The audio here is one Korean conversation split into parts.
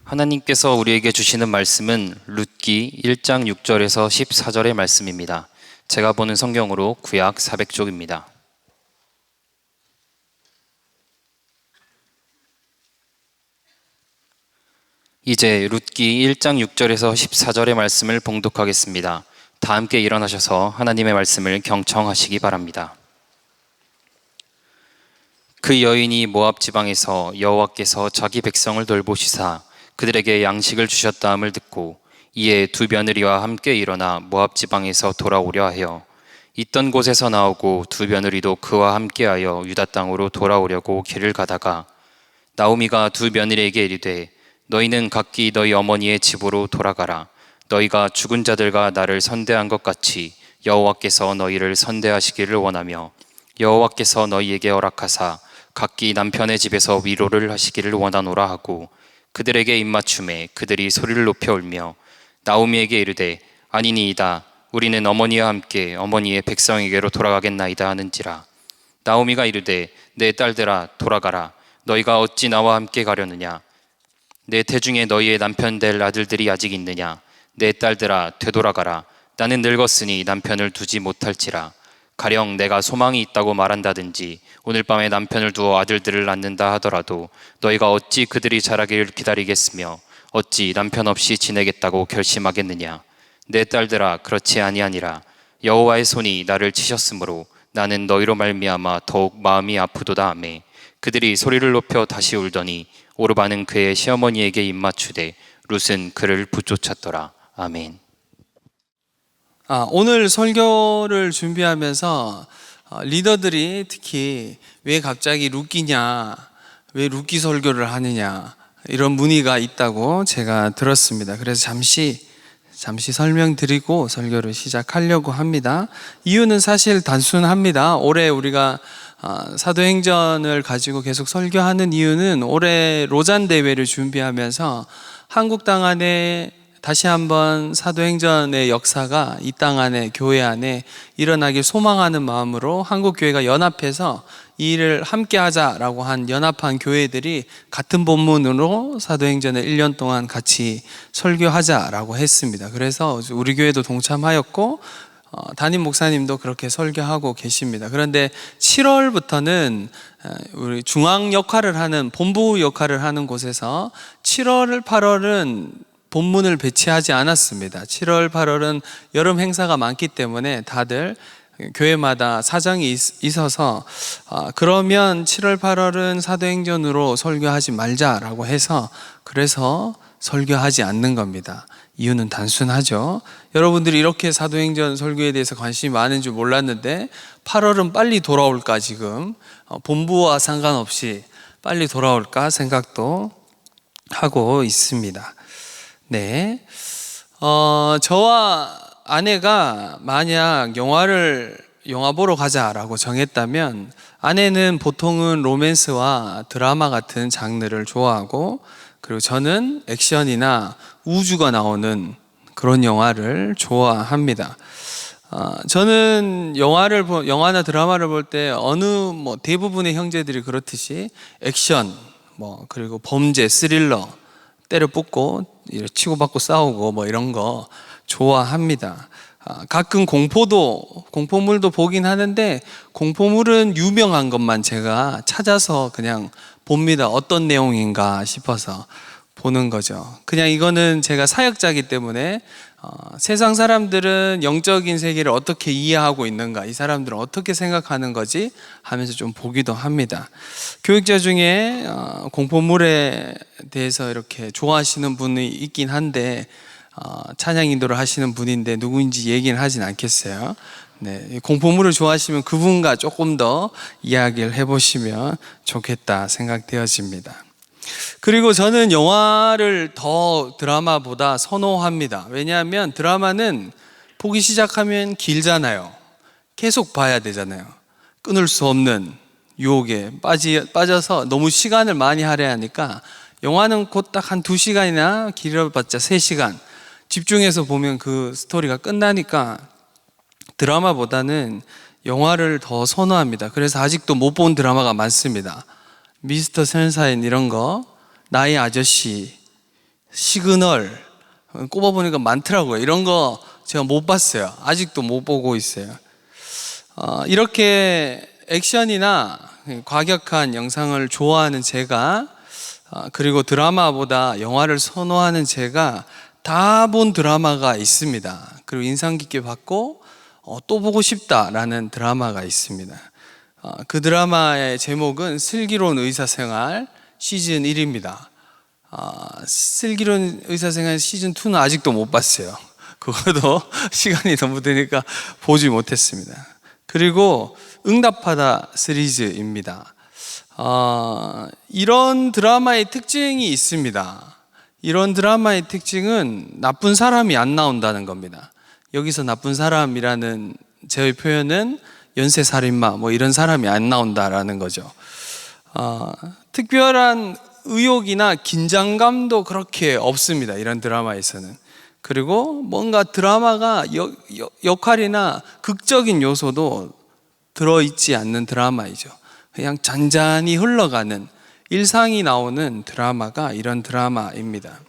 하나님께서 우리에게 주시는 말씀은 룻기 1장 6절에서 14절의 말씀입니다. 제가 보는 성경으로 구약 400쪽입니다. 이제 룻기 1장 6절에서 14절의 말씀을 봉독하겠습니다. 다 함께 일어나셔서 하나님의 말씀을 경청하시기 바랍니다. 그 여인이 모압 지방에서 여호와께서 자기 백성을 돌보시사 그들에게 양식을 주셨다함을 듣고 이에 두 며느리와 함께 일어나 모압 지방에서 돌아오려 하여 있던 곳에서 나오고 두 며느리도 그와 함께하여 유다 땅으로 돌아오려고 길을 가다가 나오미가 두 며느리에게 이르되 너희는 각기 너희 어머니의 집으로 돌아가라. 너희가 죽은 자들과 나를 선대한 것 같이 여호와께서 너희를 선대하시기를 원하며 여호와께서 너희에게 허락하사 각기 남편의 집에서 위로를 하시기를 원하노라 하고 그들에게 입맞춤에 그들이 소리를 높여 울며 나오미에게 이르되 아니니이다. 우리는 어머니와 함께 어머니의 백성에게로 돌아가겠나이다 하는지라. 나오미가 이르되 내 딸들아 돌아가라. 너희가 어찌 나와 함께 가려느냐. 내 태중에 너희의 남편 될 아들들이 아직 있느냐. 내 딸들아 되돌아가라. 나는 늙었으니 남편을 두지 못할지라. 가령 내가 소망이 있다고 말한다든지 오늘 밤에 남편을 두어 아들들을 낳는다 하더라도 너희가 어찌 그들이 자라기를 기다리겠으며 어찌 남편 없이 지내겠다고 결심하겠느냐. 내 딸들아 그렇지 아니하니라. 여호와의 손이 나를 치셨으므로 나는 너희로 말미암아 더욱 마음이 아프도다 하매 그들이 소리를 높여 다시 울더니 오르바는 그의 시어머니에게 입맞추되 룻은 그를 붙쫓았더라. 아멘. 오늘 설교를 준비하면서 리더들이 특히 왜 갑자기 룻기냐, 왜 룻기 설교를 하느냐 이런 문의가 있다고 제가 들었습니다. 그래서 잠시 설명드리고 설교를 시작하려고 합니다. 이유는 사실 단순합니다. 올해 우리가 사도행전을 가지고 계속 설교하는 이유는 올해 로잔 대회를 준비하면서 한국 땅 안에 다시 한번 사도행전의 역사가 이 땅 안에 교회 안에 일어나길 소망하는 마음으로 한국교회가 연합해서 이 일을 함께 하자라고 한 연합한 교회들이 같은 본문으로 사도행전을 1년 동안 같이 설교하자라고 했습니다. 그래서 우리 교회도 동참하였고 담임 목사님도 그렇게 설교하고 계십니다. 그런데 7월부터는 우리 중앙 역할을 하는 본부 역할을 하는 곳에서 7월, 8월은 본문을 배치하지 않았습니다. 7월, 8월은 여름 행사가 많기 때문에 다들 교회마다 사정이 있어서 그러면 7월, 8월은 사도행전으로 설교하지 말자라고 해서 그래서 설교하지 않는 겁니다. 이유는 단순하죠. 여러분들이 이렇게 사도행전 설교에 대해서 관심이 많은 줄 몰랐는데 8월은 빨리 돌아올까 지금 본부와 상관없이 빨리 돌아올까 생각도 하고 있습니다. 네, 저와 아내가 만약 영화 보러 가자라고 정했다면 아내는 보통은 로맨스와 드라마 같은 장르를 좋아하고 그리고 저는 액션이나 우주가 나오는 그런 영화를 좋아합니다. 저는 영화나 드라마를 볼 때 대부분의 형제들이 그렇듯이 액션, 그리고 범죄, 스릴러, 때려 붓고 치고받고 싸우고 이런 거 좋아합니다. 가끔 공포물도 보긴 하는데 공포물은 유명한 것만 제가 찾아서 그냥 봅니다. 어떤 내용인가 싶어서 보는 거죠. 그냥 이거는 제가 사역자이기 때문에 세상 사람들은 영적인 세계를 어떻게 이해하고 있는가, 이 사람들은 어떻게 생각하는 거지 하면서 좀 보기도 합니다. 교육자 중에 공포물에 대해서 이렇게 좋아하시는 분이 있긴 한데 찬양 인도를 하시는 분인데 누구인지 얘기는 하진 않겠어요. 네, 공포물을 좋아하시면 그분과 조금 더 이야기를 해보시면 좋겠다 생각되어집니다. 그리고 저는 영화를 더 드라마보다 선호합니다. 왜냐하면 드라마는 보기 시작하면 길잖아요. 계속 봐야 되잖아요. 끊을 수 없는 유혹에 빠져서 너무 시간을 많이 할애하니까 영화는 곧 딱 한 2시간이나 길어봤자 3시간 집중해서 보면 그 스토리가 끝나니까 드라마보다는 영화를 더 선호합니다. 그래서 아직도 못 본 드라마가 많습니다. 미스터 선샤인 이런 거, 나의 아저씨, 시그널 꼽아보니까 많더라고요. 이런 거 제가 못 봤어요. 아직도 못 보고 있어요. 이렇게 액션이나 과격한 영상을 좋아하는 제가, 그리고 드라마보다 영화를 선호하는 제가 다 본 드라마가 있습니다. 그리고 인상 깊게 봤고 또 보고 싶다라는 드라마가 있습니다. 그 드라마의 제목은 슬기로운 의사생활 시즌 1입니다. 슬기로운 의사생활 시즌 2는 아직도 못 봤어요. 그것도 시간이 너무 되니까 보지 못했습니다. 그리고 응답하다 시리즈입니다. 이런 드라마의 특징이 있습니다. 이런 드라마의 특징은 나쁜 사람이 안 나온다는 겁니다. 여기서 나쁜 사람이라는 제 표현은 연쇄살인마 뭐 이런 사람이 안 나온다라는 거죠. 특별한 의욕이나 긴장감도 그렇게 없습니다. 이런 드라마에서는. 그리고 뭔가 드라마가 역할이나 극적인 요소도 들어있지 않는 드라마이죠. 그냥 잔잔히 흘러가는 일상이 나오는 드라마가 이런 드라마입니다.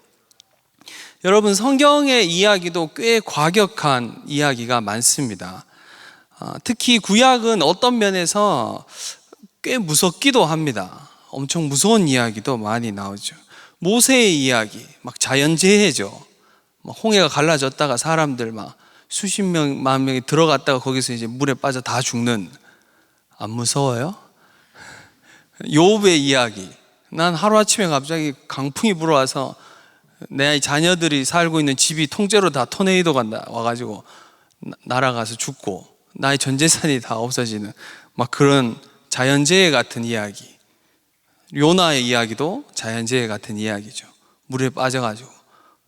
여러분, 성경의 이야기도 꽤 과격한 이야기가 많습니다. 특히 구약은 어떤 면에서 꽤 무섭기도 합니다. 엄청 무서운 이야기도 많이 나오죠. 모세의 이야기, 막 자연재해죠. 홍해가 갈라졌다가 사람들 막 수십 명, 만 명이 들어갔다가 거기서 이제 물에 빠져 다 죽는, 안 무서워요? 욥의 이야기, 난 하루아침에 갑자기 강풍이 불어와서 내 자녀들이 살고 있는 집이 통째로 다 토네이도가 와가지고 날아가서 죽고 나의 전 재산이 다 없어지는 막 그런 자연재해 같은 이야기. 요나의 이야기도 자연재해 같은 이야기죠. 물에 빠져가지고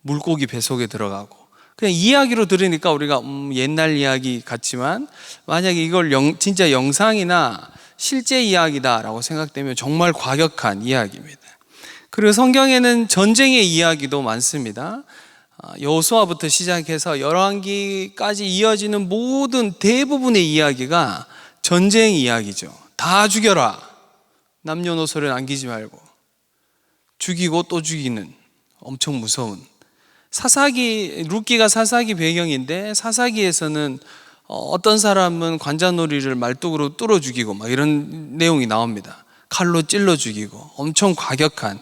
물고기 뱃속에 들어가고. 그냥 이야기로 들으니까 우리가 옛날 이야기 같지만 만약에 이걸 진짜 영상이나 실제 이야기다라고 생각되면 정말 과격한 이야기입니다. 그리고 성경에는 전쟁의 이야기도 많습니다. 여호수아부터 시작해서 열왕기까지 이어지는 모든 대부분의 이야기가 전쟁 이야기죠. 다 죽여라. 남녀노소를 남기지 말고. 죽이고 또 죽이는 엄청 무서운. 룻기가 사사기 배경인데 사사기에서는 어떤 사람은 관자놀이를 말뚝으로 뚫어 죽이고 막 이런 내용이 나옵니다. 칼로 찔러 죽이고 엄청 과격한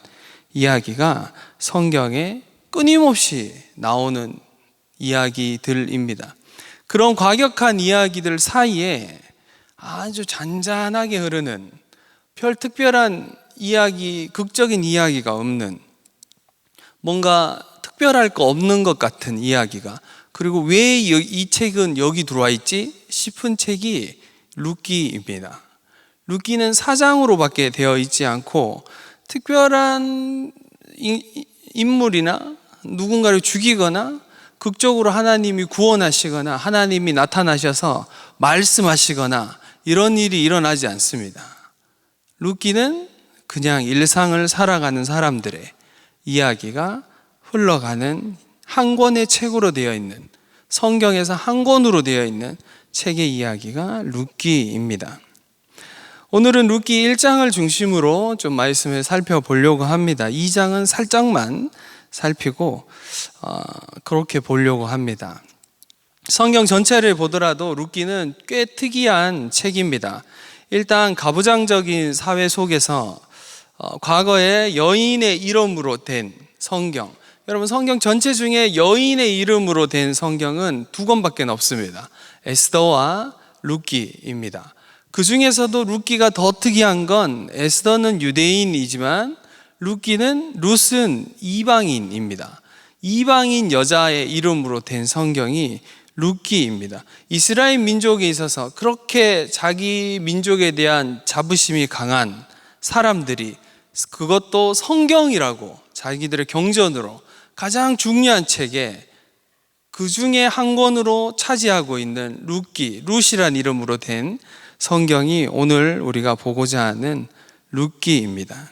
이야기가 성경에 끊임없이 나오는 이야기들입니다. 그런 과격한 이야기들 사이에 아주 잔잔하게 흐르는 별 특별한 이야기, 극적인 이야기가 없는, 뭔가 특별할 거 없는 것 같은 이야기가, 그리고 왜 이 책은 여기 들어와 있지 싶은 책이 룻기입니다. 룻기는 4장으로밖에 되어 있지 않고 특별한 인물이나 누군가를 죽이거나 극적으로 하나님이 구원하시거나 하나님이 나타나셔서 말씀하시거나 이런 일이 일어나지 않습니다. 룻기는 그냥 일상을 살아가는 사람들의 이야기가 흘러가는 한 권의 책으로 되어 있는, 성경에서 한 권으로 되어 있는 책의 이야기가 룻기입니다. 오늘은 룻기 1장을 중심으로 좀 말씀을 살펴보려고 합니다. 2장은 살짝만 살피고 그렇게 보려고 합니다. 성경 전체를 보더라도 룻기는 꽤 특이한 책입니다. 일단 가부장적인 사회 속에서 과거에 여인의 이름으로 된 성경, 여러분 성경 전체 중에 여인의 이름으로 된 성경은 2권밖에 없습니다. 에스더와 룻기입니다. 그 중에서도 룻기가 더 특이한 건 에스더는 유대인이지만 룻은 이방인입니다. 이방인 여자의 이름으로 된 성경이 룻기입니다. 이스라엘 민족에 있어서 그렇게 자기 민족에 대한 자부심이 강한 사람들이 그것도 성경이라고 자기들의 경전으로 가장 중요한 책에 그 중에 한 권으로 차지하고 있는 룻이란 이름으로 된 성경이 오늘 우리가 보고자 하는 룻기입니다.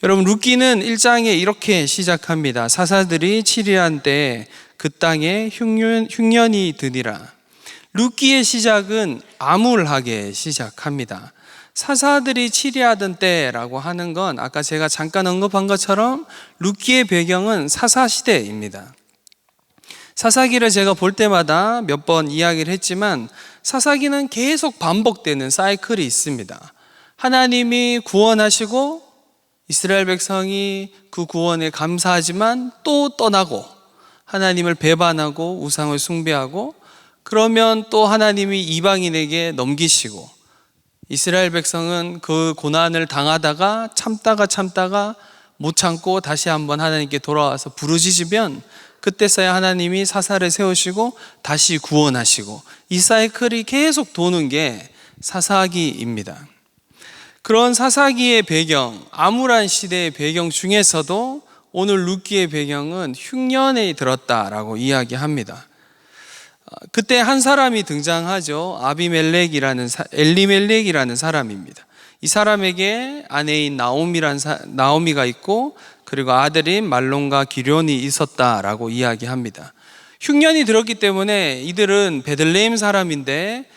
여러분, 룻기는 1장에 이렇게 시작합니다. 사사들이 7일한 때에 그 땅에 흉년이 드니라. 룻기의 시작은 암울하게 시작합니다. 사사들이 치리하던 때라고 하는 건 아까 제가 잠깐 언급한 것처럼 룻기의 배경은 사사 시대입니다. 사사기를 제가 볼 때마다 몇 번 이야기를 했지만 사사기는 계속 반복되는 사이클이 있습니다. 하나님이 구원하시고 이스라엘 백성이 그 구원에 감사하지만 또 떠나고 하나님을 배반하고 우상을 숭배하고 그러면 또 하나님이 이방인에게 넘기시고 이스라엘 백성은 그 고난을 당하다가 참다가 못 참고 다시 한번 하나님께 돌아와서 부르짖으면 그때서야 하나님이 사사를 세우시고 다시 구원하시고 이 사이클이 계속 도는 게 사사기입니다. 그런 사사기의 배경, 암울한 시대의 배경 중에서도 오늘 룻기의 배경은 흉년에 들었다라고 이야기합니다. 그때 한 사람이 등장하죠. 엘리멜렉이라는 사람입니다. 이 사람에게 아내인 나오미가 있고 그리고 아들인 말론과 기럐이 있었다라고 이야기합니다. 흉년이 들었기 때문에 이들은 베들레헴 사람인데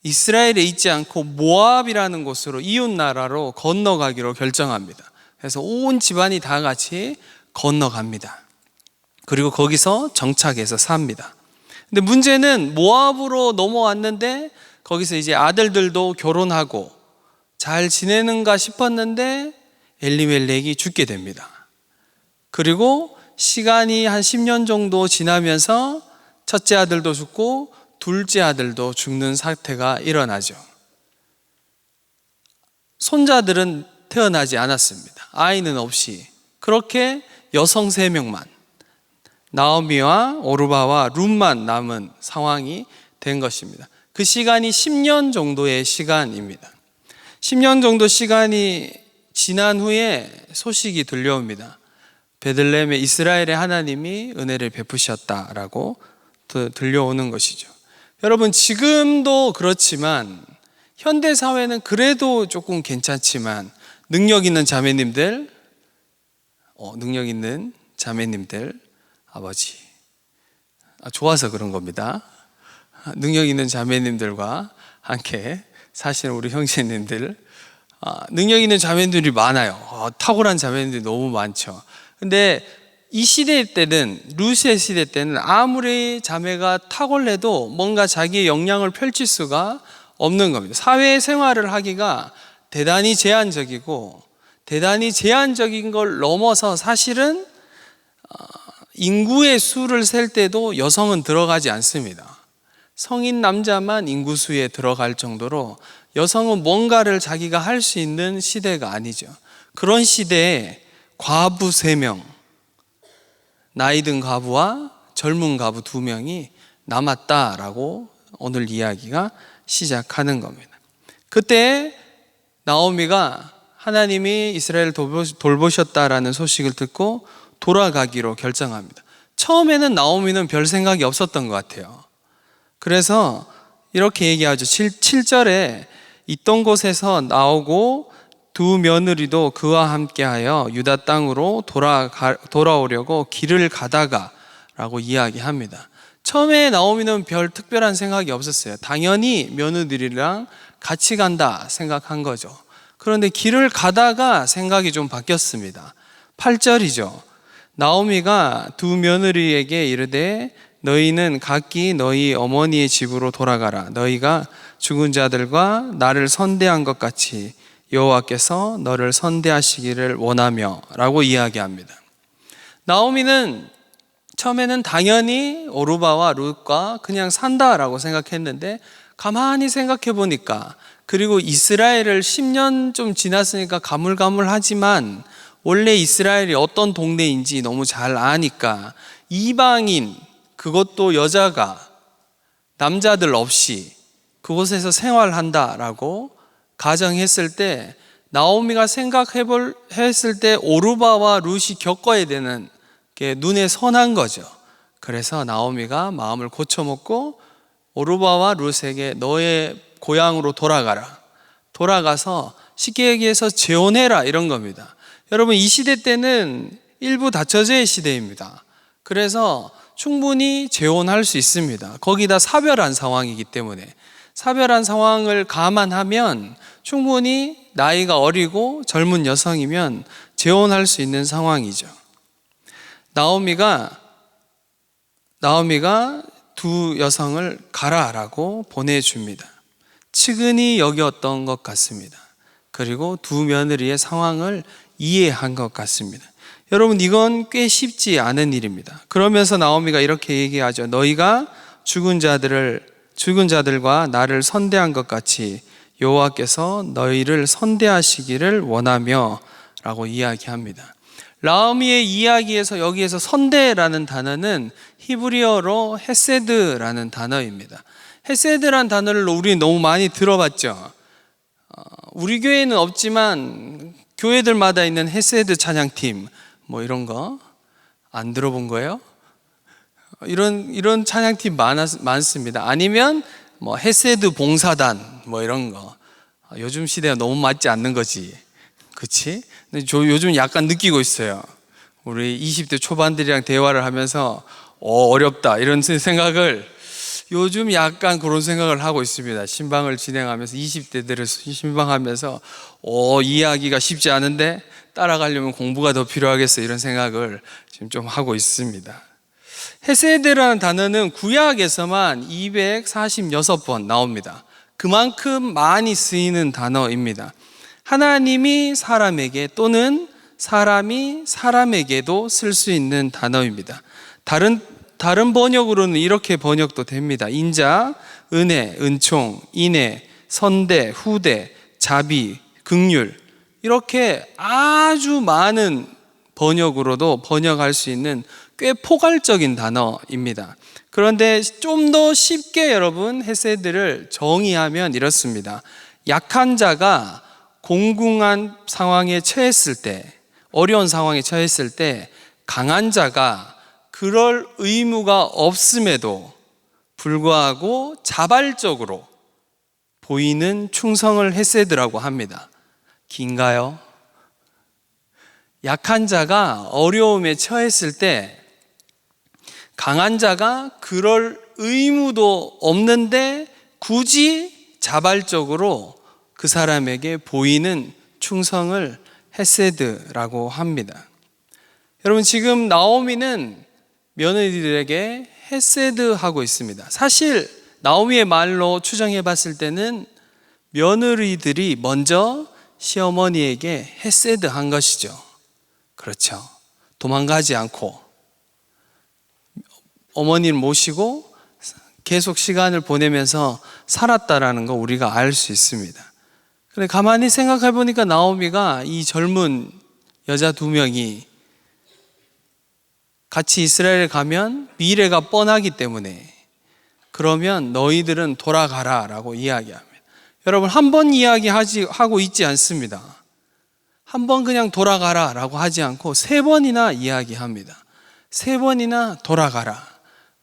이스라엘에 있지 않고 모압이라는 곳으로 이웃 나라로 건너가기로 결정합니다. 그래서 온 집안이 다 같이 건너갑니다. 그리고 거기서 정착해서 삽니다. 근데 문제는 모압으로 넘어왔는데 거기서 이제 아들들도 결혼하고 잘 지내는가 싶었는데 엘리멜렉이 죽게 됩니다. 그리고 시간이 한 10년 정도 지나면서 첫째 아들도 죽고 둘째 아들도 죽는 사태가 일어나죠. 손자들은 태어나지 않았습니다. 아이는 없이 그렇게 여성 3명만 나오미와 오르바와 룻만 남은 상황이 된 것입니다. 그 시간이 10년 정도의 시간입니다. 10년 정도 시간이 지난 후에 소식이 들려옵니다. 베들레헴의 이스라엘의 하나님이 은혜를 베푸셨다라고 들려오는 것이죠. 여러분, 지금도 그렇지만 현대 사회는 그래도 조금 괜찮지만 능력 있는 자매님들, 아버지, 좋아서 그런 겁니다. 능력 있는 자매님들과 함께 사시는 우리 형제님들, 능력 있는 자매님들이 많아요. 탁월한 자매님들이 너무 많죠. 근데 이 시대 때는, 룻의 시대 때는 아무리 자매가 탁월해도 뭔가 자기의 역량을 펼칠 수가 없는 겁니다. 사회생활을 하기가 대단히 제한적이고, 대단히 제한적인 걸 넘어서 사실은 인구의 수를 셀 때도 여성은 들어가지 않습니다. 성인 남자만 인구수에 들어갈 정도로 여성은 뭔가를 자기가 할 수 있는 시대가 아니죠. 그런 시대에 과부 3명, 나이 든 과부와 젊은 과부 2명이 남았다라고 오늘 이야기가 시작하는 겁니다. 그때 나오미가 하나님이 이스라엘을 돌보셨다라는 소식을 듣고 돌아가기로 결정합니다. 처음에는 나오미는 별 생각이 없었던 것 같아요. 그래서 이렇게 얘기하죠. 7절에 있던 곳에서 나오고 두 며느리도 그와 함께하여 유다 땅으로 돌아오려고 길을 가다가 라고 이야기합니다. 처음에 나오미는 별 특별한 생각이 없었어요. 당연히 며느리랑 같이 간다 생각한 거죠. 그런데 길을 가다가 생각이 좀 바뀌었습니다. 8절이죠. 나오미가 두 며느리에게 이르되 너희는 각기 너희 어머니의 집으로 돌아가라. 너희가 죽은 자들과 나를 선대한 것 같이 여호와께서 너를 선대하시기를 원하며 라고 이야기합니다. 나오미는 처음에는 당연히 오르바와 룻과 그냥 산다라고 생각했는데 가만히 생각해 보니까, 그리고 이스라엘을 10년 좀 지났으니까 가물가물하지만 원래 이스라엘이 어떤 동네인지 너무 잘 아니까 이방인, 그것도 여자가 남자들 없이 그곳에서 생활한다라고 가정했을 때, 나오미가 생각했을 때 오르바와 룻이 겪어야 되는 게 눈에 선한 거죠. 그래서 나오미가 마음을 고쳐먹고 오르바와 룻에게 너의 고향으로 돌아가서 쉽게 얘기해서 재혼해라 이런 겁니다. 여러분, 이 시대 때는 일부 다처제의 시대입니다. 그래서 충분히 재혼할 수 있습니다. 거기다 사별한 상황이기 때문에 사별한 상황을 감안하면 충분히 나이가 어리고 젊은 여성이면 재혼할 수 있는 상황이죠. 나오미가 두 여성을 가라라고 보내줍니다. 측은히 여겼던 것 같습니다. 그리고 두 며느리의 상황을 이해한 것 같습니다. 여러분, 이건 꽤 쉽지 않은 일입니다. 그러면서 나오미가 이렇게 얘기하죠. 너희가 죽은 자들과 나를 선대한 것 같이 여호와께서 너희를 선대하시기를 원하며 라고 이야기합니다. 나오미의 이야기에서 여기에서 선대라는 단어는 히브리어로 헤세드라는 단어입니다. 헤세드라는 단어를 우리 너무 많이 들어봤죠. 우리 교회는 없지만 교회들마다 있는 헤세드 찬양팀 뭐 이런 거 안 들어본 거예요? 이런 찬양팀 많습니다. 아니면 뭐 헤세드 봉사단 뭐 이런 거. 요즘 시대가 너무 맞지 않는 거지. 그치? 근데 저 요즘 약간 느끼고 있어요. 우리 20대 초반들이랑 대화를 하면서 어렵다 이런 생각을 요즘 약간 그런 생각을 하고 있습니다. 신방을 진행하면서 20대들을 신방하면서 이해하기가 쉽지 않은데 따라가려면 공부가 더 필요하겠어 이런 생각을 지금 좀 하고 있습니다. 헤세드라는 단어는 구약에서만 246번 나옵니다. 그만큼 많이 쓰이는 단어입니다. 하나님이 사람에게 또는 사람이 사람에게도 쓸 수 있는 단어입니다. 다른 번역으로는 이렇게 번역도 됩니다. 인자, 은혜, 은총, 인애, 선대, 후대, 자비, 긍휼 이렇게 아주 많은 번역으로도 번역할 수 있는 꽤 포괄적인 단어입니다. 그런데 좀 더 쉽게 여러분 헤세드를 정의하면 이렇습니다. 약한 자가 공공한 상황에 처했을 때, 어려운 상황에 처했을 때 강한 자가 그럴 의무가 없음에도 불구하고 자발적으로 보이는 충성을 헤세드라고 합니다. 긴가요? 약한 자가 어려움에 처했을 때 강한 자가 그럴 의무도 없는데 굳이 자발적으로 그 사람에게 보이는 충성을 헤세드라고 합니다. 여러분, 지금 나오미는 며느리들에게 헤세드하고 있습니다. 사실 나오미의 말로 추정해 봤을 때는 며느리들이 먼저 시어머니에게 헤세드한 것이죠. 그렇죠. 도망가지 않고 어머니를 모시고 계속 시간을 보내면서 살았다라는 거 우리가 알 수 있습니다. 근데 가만히 생각해 보니까 나오미가 이 젊은 여자 두 명이 같이 이스라엘에 가면 미래가 뻔하기 때문에 그러면 너희들은 돌아가라 라고 이야기합니다. 여러분, 한 번 이야기하고 있지 않습니다. 한 번 그냥 돌아가라 라고 하지 않고 3번이나 이야기합니다. 3번이나 돌아가라.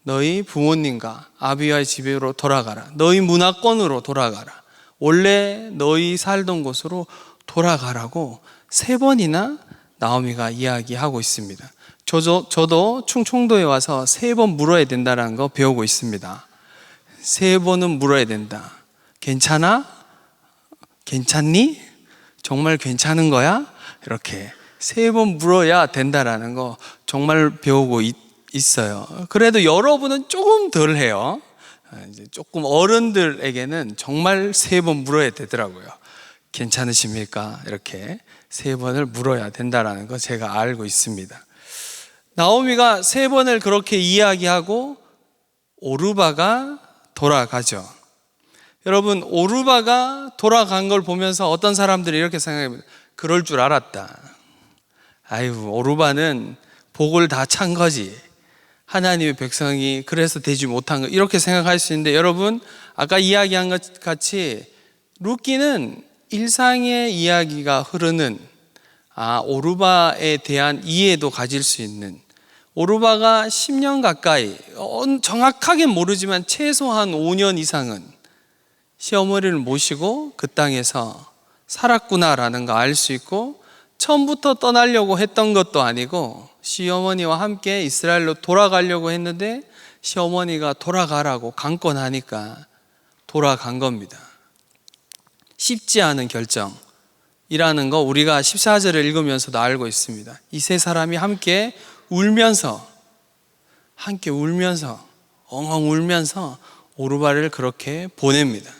너희 부모님과 아비와의 집으로 돌아가라. 너희 문화권으로 돌아가라. 원래 너희 살던 곳으로 돌아가라고 3번이나 나오미가 이야기하고 있습니다. 저도 충청도에 와서 3번 물어야 된다는 거 배우고 있습니다. 3번은 물어야 된다. 괜찮아? 괜찮니? 정말 괜찮은 거야? 이렇게 3번 물어야 된다라는 거 정말 배우고 있어요. 그래도 여러분은 조금 덜 해요. 이제 조금 어른들에게는 정말 3번 물어야 되더라고요. 괜찮으십니까? 이렇게 3번을 물어야 된다라는 거 제가 알고 있습니다. 나오미가 3번을 그렇게 이야기하고 오르바가 돌아가죠. 여러분, 오르바가 돌아간 걸 보면서 어떤 사람들이 이렇게 생각합니다. 그럴 줄 알았다. 아유, 오르바는 복을 다 찬 거지. 하나님의 백성이 그래서 되지 못한 거, 이렇게 생각할 수 있는데, 여러분, 아까 이야기한 것 같이 룻기는 일상의 이야기가 흐르는 오르바에 대한 이해도 가질 수 있는, 오르바가 10년 가까이, 정확하게 모르지만 최소한 5년 이상은 시어머니를 모시고 그 땅에서 살았구나라는 거 알 수 있고, 처음부터 떠나려고 했던 것도 아니고 시어머니와 함께 이스라엘로 돌아가려고 했는데 시어머니가 돌아가라고 강권하니까 돌아간 겁니다. 쉽지 않은 결정이라는 거 우리가 14절을 읽으면서도 알고 있습니다. 이 세 사람이 함께 울면서 엉엉 울면서 오르바를 그렇게 보냅니다.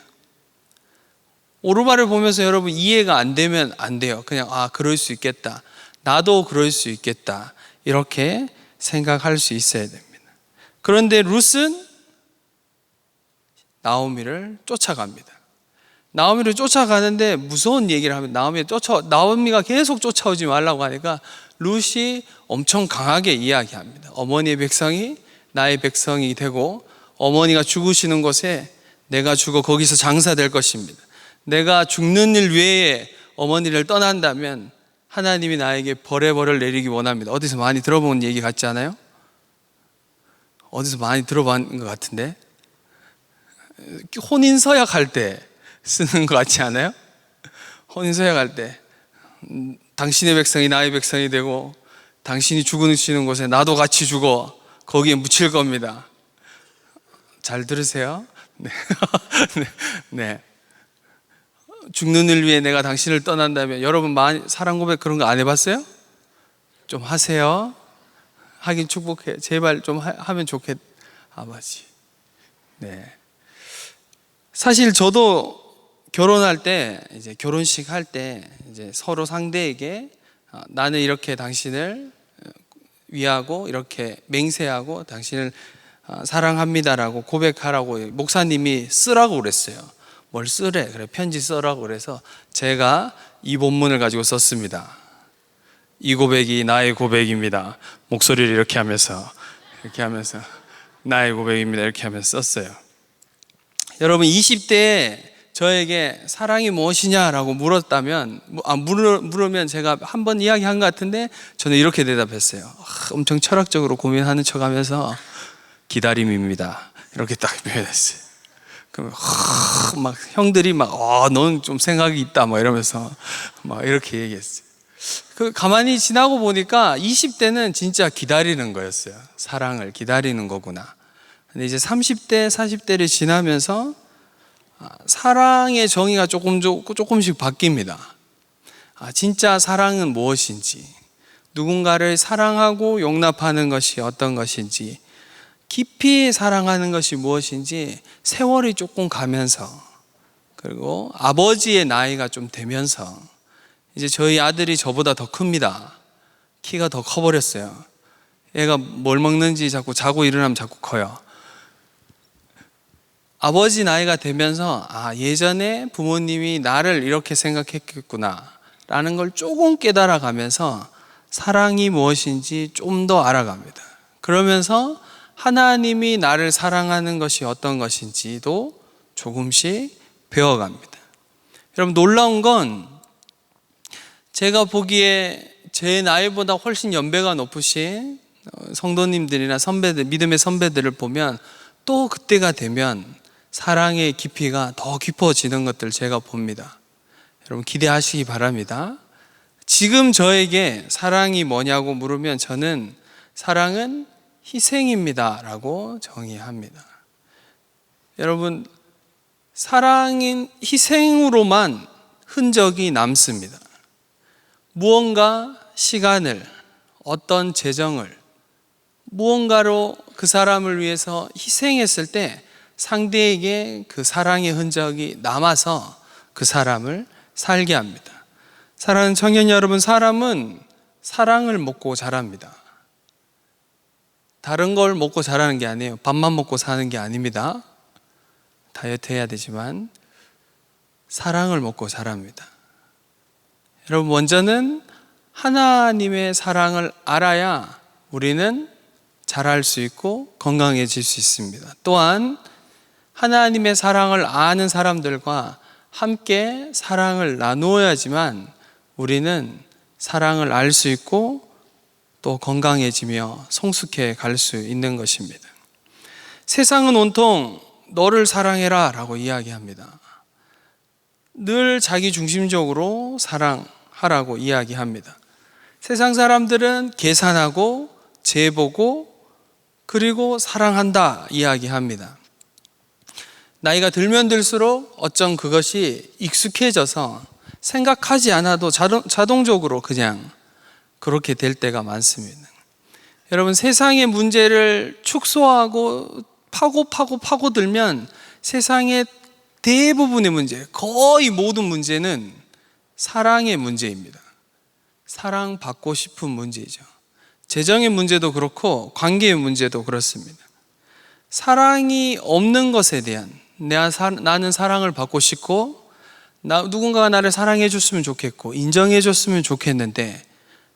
오르바를 보면서 여러분 이해가 안 되면 안 돼요. 그냥 그럴 수 있겠다. 나도 그럴 수 있겠다. 이렇게 생각할 수 있어야 됩니다. 그런데 룻은 나오미를 쫓아갑니다. 나오미를 쫓아가는데 무서운 얘기를 합니다. 나오미가 계속 쫓아오지 말라고 하니까 룻이 엄청 강하게 이야기합니다. 어머니의 백성이 나의 백성이 되고 어머니가 죽으시는 곳에 내가 죽어 거기서 장사될 것입니다. 내가 죽는 일 외에 어머니를 떠난다면 하나님이 나에게 벌의 벌을 내리기 원합니다. 어디서 많이 들어본 얘기 같지 않아요? 어디서 많이 들어본 것 같은데 혼인서약 할 때 쓰는 것 같지 않아요? 혼인서약 할 때 당신의 백성이 나의 백성이 되고 당신이 죽으시는 곳에 나도 같이 죽어 거기에 묻힐 겁니다. 잘 들으세요? 네. 네. 죽는 일 위해 내가 당신을 떠난다면 여러분 많이 사랑 고백 그런 거 안 해봤어요? 좀 하세요. 하긴 축복해. 제발 좀 하면 좋겠. 아버지. 네. 사실 저도 결혼할 때 이제 결혼식 할 때 이제 서로 상대에게 나는 이렇게 당신을 위하고 이렇게 맹세하고 당신을 사랑합니다라고 고백하라고 목사님이 쓰라고 그랬어요. 뭘 쓰래? 그래 편지 써라고 그래서 제가 이 본문을 가지고 썼습니다. 이 고백이 나의 고백입니다. 목소리를 이렇게 하면서 나의 고백입니다. 이렇게 하면서 썼어요. 여러분 20대에 저에게 사랑이 무엇이냐라고 물었다면 물으면 제가 한번 이야기한 것 같은데 저는 이렇게 대답했어요. 엄청 철학적으로 고민하는 척하면서 기다림입니다. 이렇게 딱 표현했어요. 그러면 막 형들이 너는 좀 생각이 있다 이러면서 이렇게 얘기했어요. 가만히 지나고 보니까 20대는 진짜 기다리는 거였어요. 사랑을 기다리는 거구나. 근데 이제 30대, 40대를 지나면서 사랑의 정의가 조금씩 바뀝니다. 진짜 사랑은 무엇인지, 누군가를 사랑하고 용납하는 것이 어떤 것인지, 깊이 사랑하는 것이 무엇인지 세월이 조금 가면서, 그리고 아버지의 나이가 좀 되면서, 이제 저희 아들이 저보다 더 큽니다. 키가 더 커버렸어요. 얘가 뭘 먹는지 자고 일어나면 자꾸 커요. 아버지 나이가 되면서 예전에 부모님이 나를 이렇게 생각했겠구나 라는 걸 조금 깨달아가면서 사랑이 무엇인지 좀 더 알아갑니다. 그러면서 하나님이 나를 사랑하는 것이 어떤 것인지도 조금씩 배워갑니다. 여러분 놀라운 건 제가 보기에 제 나이보다 훨씬 연배가 높으신 성도님들이나 선배들, 믿음의 선배들을 보면 또 그때가 되면 사랑의 깊이가 더 깊어지는 것들 제가 봅니다. 여러분 기대하시기 바랍니다. 지금 저에게 사랑이 뭐냐고 물으면 저는 사랑은 희생입니다 라고 정의합니다. 여러분 사랑인 희생으로만 흔적이 남습니다. 무언가 시간을, 어떤 재정을 무언가로 그 사람을 위해서 희생했을 때 상대에게 그 사랑의 흔적이 남아서 그 사람을 살게 합니다. 사랑하는 청년 여러분, 사람은 사랑을 먹고 자랍니다. 다른 걸 먹고 자라는 게 아니에요. 밥만 먹고 사는 게 아닙니다. 다이어트 해야 되지만 사랑을 먹고 자랍니다. 여러분 먼저는 하나님의 사랑을 알아야 우리는 자랄 수 있고 건강해질 수 있습니다. 또한 하나님의 사랑을 아는 사람들과 함께 사랑을 나누어야지만 우리는 사랑을 알 수 있고 또 건강해지며 성숙해 갈 수 있는 것입니다. 세상은 온통 너를 사랑해라 라고 이야기합니다. 늘 자기 중심적으로 사랑하라고 이야기합니다. 세상 사람들은 계산하고 재보고 그리고 사랑한다 이야기합니다. 나이가 들면 들수록 어쩜 그것이 익숙해져서 생각하지 않아도 자동적으로 그냥 그렇게 될 때가 많습니다. 여러분, 세상의 문제를 축소하고 파고들면 세상의 대부분의 문제, 거의 모든 문제는 사랑의 문제입니다. 사랑받고 싶은 문제죠. 재정의 문제도 그렇고 관계의 문제도 그렇습니다. 사랑이 없는 것에 대한, 나는 사랑을 받고 싶고 누군가가 나를 사랑해 줬으면 좋겠고 인정해 줬으면 좋겠는데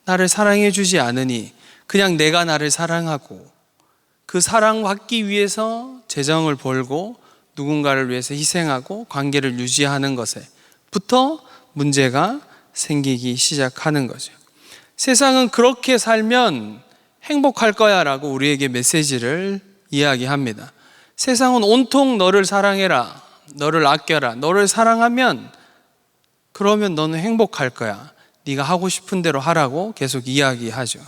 나를 사랑해 주지 않으니 그냥 내가 나를 사랑하고 그 사랑받기 위해서 재정을 벌고 누군가를 위해서 희생하고 관계를 유지하는 것에부터 문제가 생기기 시작하는 거죠. 세상은 그렇게 살면 행복할 거야 라고 우리에게 메시지를 이야기합니다. 세상은 온통 너를 사랑해라, 너를 아껴라, 너를 사랑하면 그러면 너는 행복할 거야, 네가 하고 싶은 대로 하라고 계속 이야기하죠.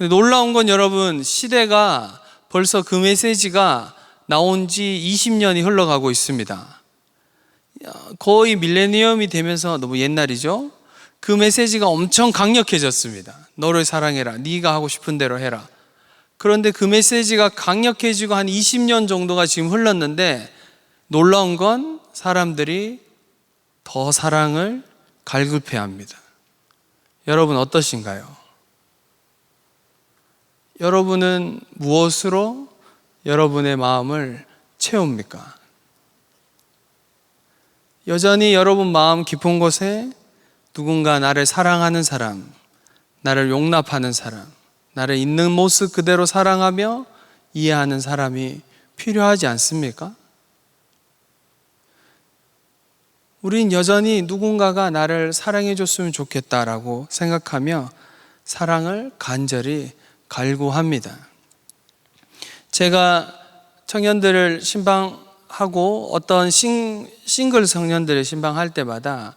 놀라운 건 여러분, 시대가 벌써 그 메시지가 나온 지 20년이 흘러가고 있습니다. 거의 밀레니엄이 되면서, 너무 옛날이죠? 그 메시지가 엄청 강력해졌습니다. 너를 사랑해라, 네가 하고 싶은 대로 해라. 그런데 그 메시지가 강력해지고 한 20년 정도가 지금 흘렀는데 놀라운 건 사람들이 더 사랑을 갈급해합니다. 여러분 어떠신가요? 여러분은 무엇으로 여러분의 마음을 채웁니까? 여전히 여러분 마음 깊은 곳에 누군가 나를 사랑하는 사람, 나를 용납하는 사람, 나를 있는 모습 그대로 사랑하며 이해하는 사람이 필요하지 않습니까? 우린 여전히 누군가가 나를 사랑해 줬으면 좋겠다라고 생각하며 사랑을 간절히 갈구합니다. 제가 청년들을 신방하고 어떤 싱글 청년들을 신방할 때마다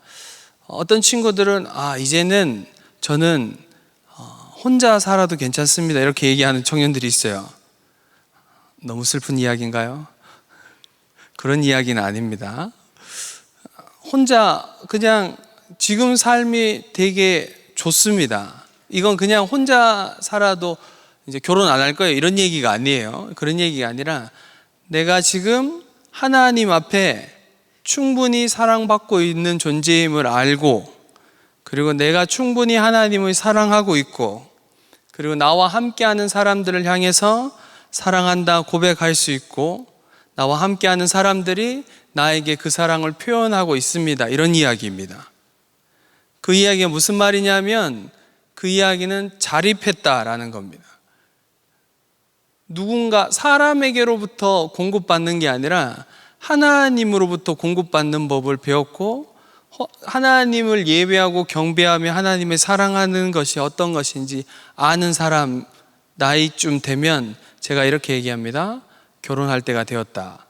어떤 친구들은 이제는 저는 혼자 살아도 괜찮습니다 이렇게 얘기하는 청년들이 있어요. 너무 슬픈 이야기인가요? 그런 이야기는 아닙니다. 혼자 그냥 지금 삶이 되게 좋습니다. 이건 그냥 혼자 살아도 이제 결혼 안 할 거예요 이런 얘기가 아니에요. 그런 얘기가 아니라 내가 지금 하나님 앞에 충분히 사랑받고 있는 존재임을 알고, 그리고 내가 충분히 하나님을 사랑하고 있고, 그리고 나와 함께하는 사람들을 향해서 사랑한다 고백할 수 있고, 나와 함께하는 사람들이 나에게 그 사랑을 표현하고 있습니다 이런 이야기입니다. 그 이야기가 무슨 말이냐면 그 이야기는 자립했다라는 겁니다. 누군가 사람에게로부터 공급받는 게 아니라 하나님으로부터 공급받는 법을 배웠고, 하나님을 예배하고 경배하며 하나님을 사랑하는 것이 어떤 것인지 아는 사람, 나이쯤 되면 제가 이렇게 얘기합니다. 결혼할 때가 되었다.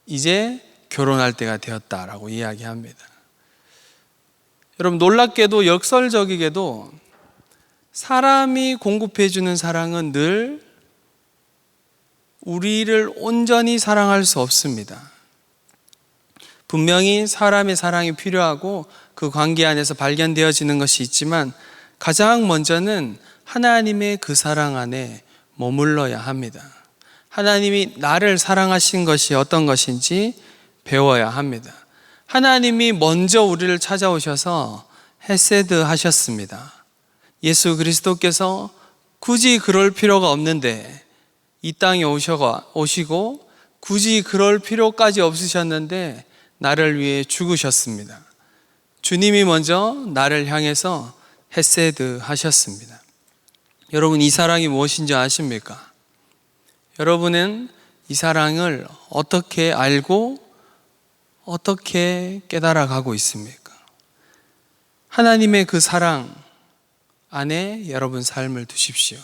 이제 결혼할 때가 되었다라고 이야기합니다. 여러분, 놀랍게도 역설적이게도 사람이 공급해주는 사랑은 늘 우리를 온전히 사랑할 수 없습니다. 분명히 사람의 사랑이 필요하고 그 관계 안에서 발견되어지는 것이 있지만 가장 먼저는 하나님의 그 사랑 안에 머물러야 합니다. 하나님이 나를 사랑하신 것이 어떤 것인지 배워야 합니다. 하나님이 먼저 우리를 찾아오셔서 헤세드 하셨습니다. 예수 그리스도께서 굳이 그럴 필요가 없는데 이 땅에 오시고 굳이 그럴 필요까지 없으셨는데 나를 위해 죽으셨습니다. 주님이 먼저 나를 향해서 헤세드 하셨습니다. 여러분, 이 사랑이 무엇인지 아십니까? 여러분은 이 사랑을 어떻게 알고 어떻게 깨달아 가고 있습니까? 하나님의 그 사랑 안에 여러분 삶을 두십시오.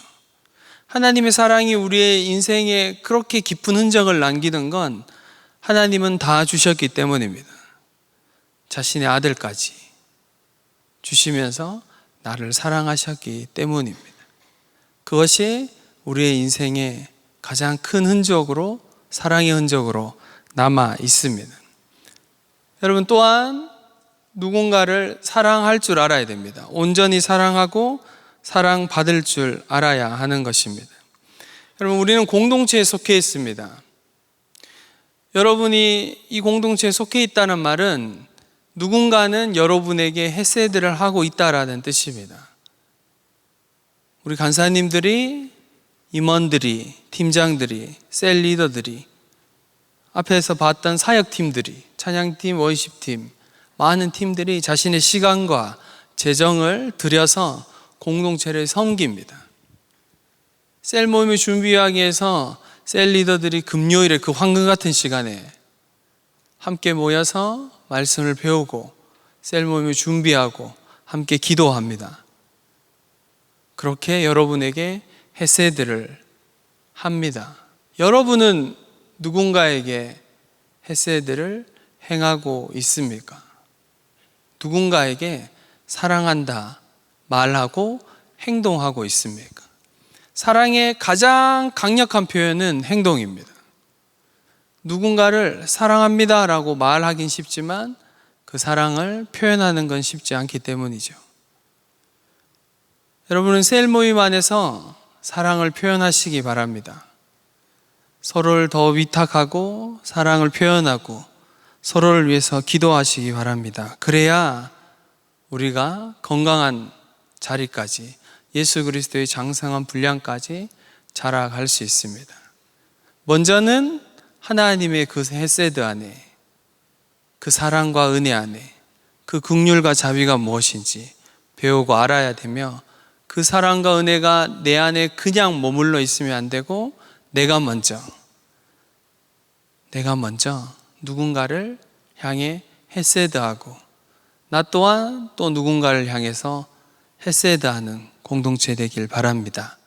하나님의 사랑이 우리의 인생에 그렇게 깊은 흔적을 남기는 건 하나님은 다 주셨기 때문입니다. 자신의 아들까지 주시면서 나를 사랑하셨기 때문입니다. 그것이 우리의 인생의 가장 큰 흔적으로 사랑의 흔적으로 남아 있습니다. 여러분, 또한 누군가를 사랑할 줄 알아야 됩니다. 온전히 사랑하고 사랑받을 줄 알아야 하는 것입니다. 여러분, 우리는 공동체에 속해 있습니다. 여러분이 이 공동체에 속해 있다는 말은 누군가는 여러분에게 헤세드를 하고 있다라는 뜻입니다. 우리 간사님들이, 임원들이, 팀장들이, 셀 리더들이, 앞에서 봤던 사역팀들이, 찬양팀, 워시ip팀, 많은 팀들이 자신의 시간과 재정을 들여서 공동체를 섬깁니다. 셀 모임을 준비하기 위해서 셀 리더들이 금요일에 그 황금 같은 시간에 함께 모여서 말씀을 배우고 셀 모임을 준비하고 함께 기도합니다. 그렇게 여러분에게 헤세드를 합니다. 여러분은 누군가에게 헤세드를 행하고 있습니까? 누군가에게 사랑한다 말하고 행동하고 있습니까? 사랑의 가장 강력한 표현은 행동입니다. 누군가를 사랑합니다 라고 말하긴 쉽지만 그 사랑을 표현하는 건 쉽지 않기 때문이죠. 여러분은 셀 모임 안에서 사랑을 표현하시기 바랍니다. 서로를 더 위탁하고 사랑을 표현하고 서로를 위해서 기도하시기 바랍니다. 그래야 우리가 건강한 자리까지, 예수 그리스도의 장성한 분량까지 자라갈 수 있습니다. 먼저는 하나님의 그 헤세드 안에, 그 사랑과 은혜 안에 그 긍휼과 자비가 무엇인지 배우고 알아야 되며, 그 사랑과 은혜가 내 안에 그냥 머물러 있으면 안 되고 내가 먼저 누군가를 향해 헤세드하고 나 또한 또 누군가를 향해서 헤세드하는 공동체 되길 바랍니다.